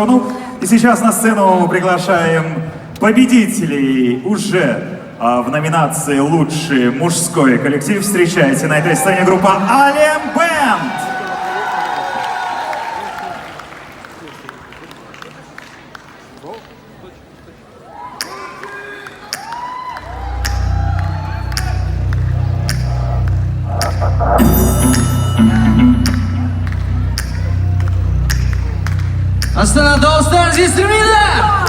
Пашону. И сейчас на сцену приглашаем победителей уже в номинации «Лучший мужской коллектив». Встречайте на этой сцене группа Alien Band. Астана достар, естественно!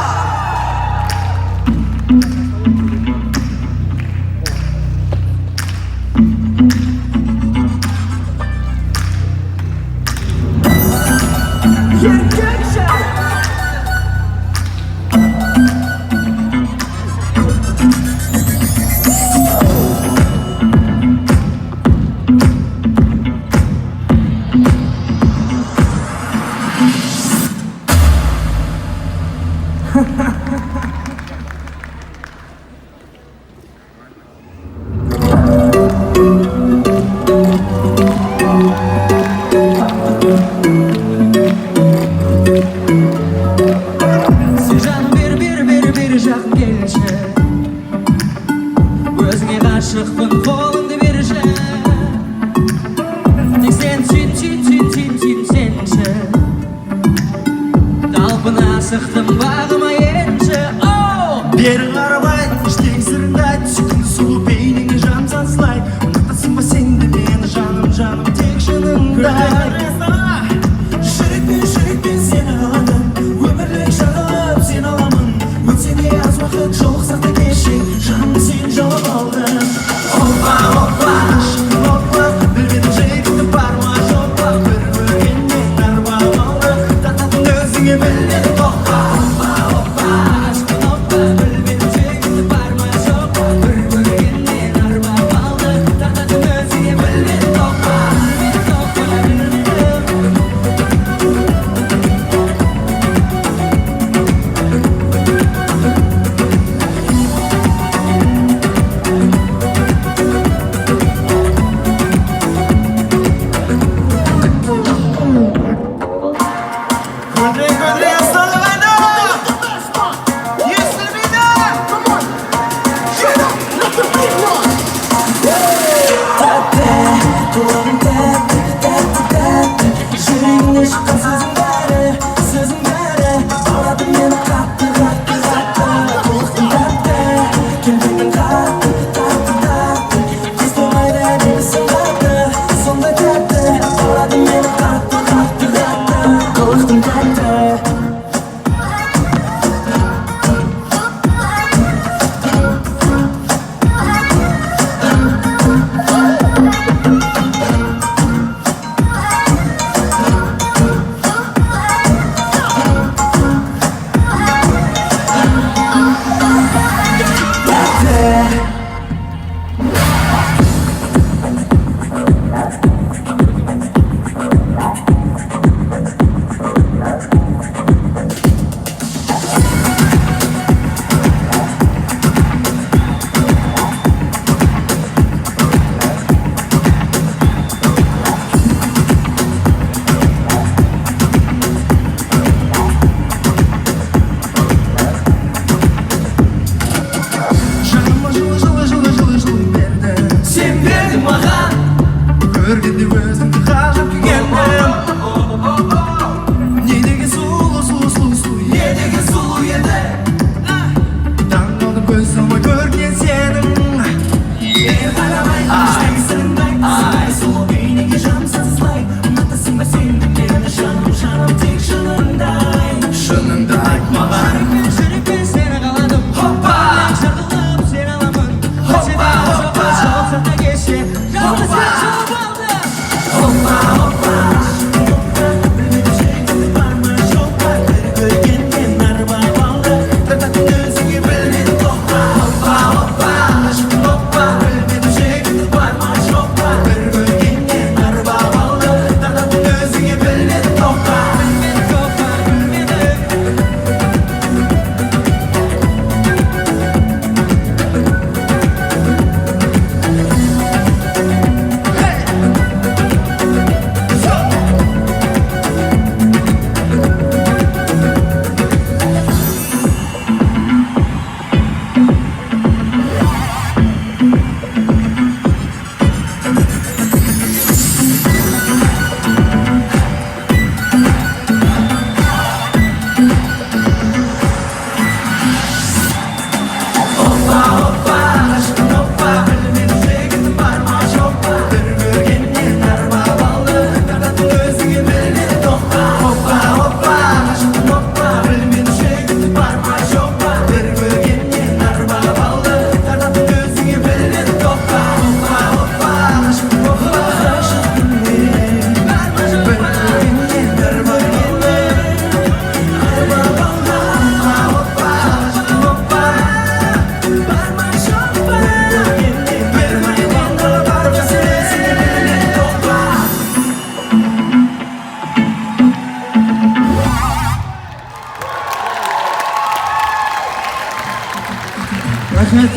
Рахмет.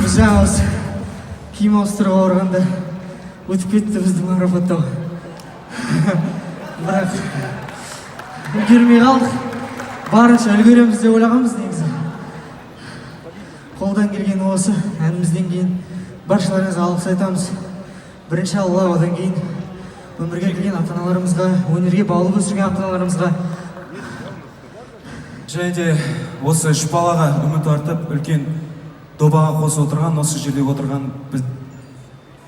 Біз жаңа осы киім ауыстыруға барғанда өтіп кетті біздің марапаттау. Бірақ үлгермей қалдық. Барынша үлгереміз деп ойлағанбыз негізі. Қолдан келген осы әнімізден кейін баршаларыңызға алғыс айтамыз. Бірінші Алла, одан кейін өмірге келген ата-аналарымызға, өнерге баулып өсірген ата-аналарымызға. Және де осы үш балаға үміт артып, үлкен добаға қосып отырған, осы жерде отырған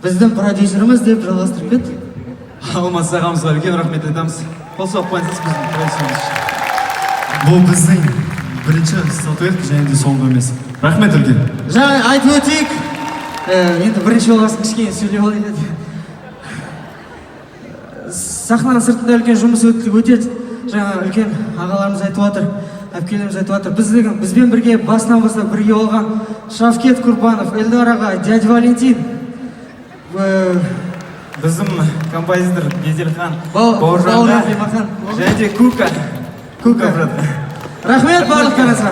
Біздің продюсеріміз деп жалғастырып кет. Алмас ағамызға үлкен рахмет айтамыз. Қол соғып қойыңыз біздің продюсеріміз. Бұл біздің бірінші статуэтка және де соңғы емес. Рахмет үлкен. Жаңа айтып өтейік. Енді бірінші болғасын кішкене сөйлеп алайын деді. Сахнаның сыртында үлкен жұмыс өтеді. Жаңа үлкен ағаларымыз айтып жатыр, әпкелеріміз айтып жатыр. Бізбен бірге басынан бастап бірге болған Шавкет Курбанов, Эльдар аға, дядя Валентин. Біздің композитор Гезелхан, Бауыржан, және де Кука. Рахмет барлықтарыңызға.